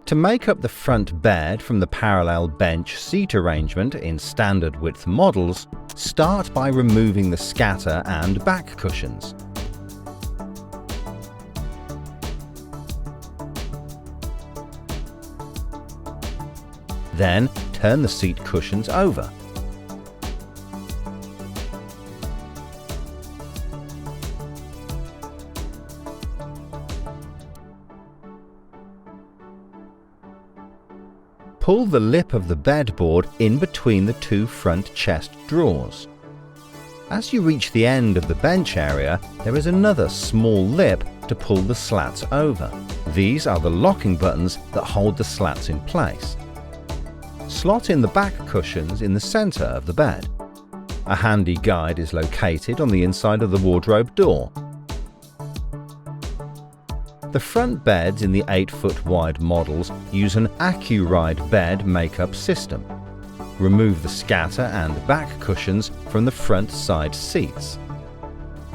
To make up the front bed from the parallel bench seat arrangement in standard width models, start by removing the scatter and back cushions. Then turn the seat cushions over. Pull the lip of the bedboard in between the two front chest drawers. As you reach the end of the bench area, there is another small lip to pull the slats over. These are the locking buttons that hold the slats in place. Slot in the back cushions in the center of the bed. A handy guide is located on the inside of the wardrobe door. The front beds in the 8-foot wide models use an AccuRide bed makeup system. Remove the scatter and back cushions from the front side seats.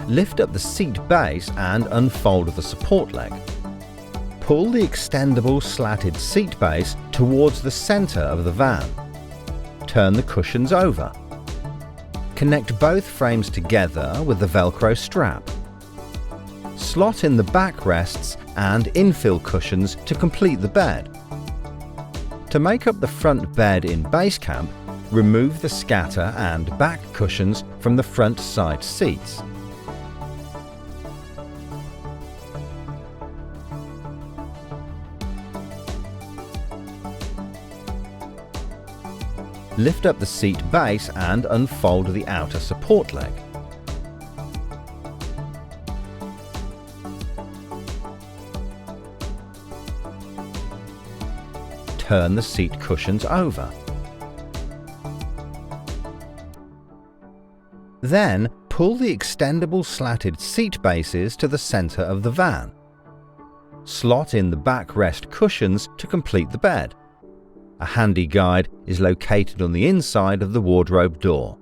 Lift up the seat base and unfold the support leg. Pull the extendable slatted seat base towards the center of the van. Turn the cushions over. Connect both frames together with the Velcro strap. Slot in the backrests and infill cushions to complete the bed. To make up the front bed in base camp, remove the scatter and back cushions from the front side seats. Lift up the seat base and unfold the outer support leg. Turn the seat cushions over. Then pull the extendable slatted seat bases to the center of the van. Slot in the backrest cushions to complete the bed. A handy guide is located on the inside of the wardrobe door.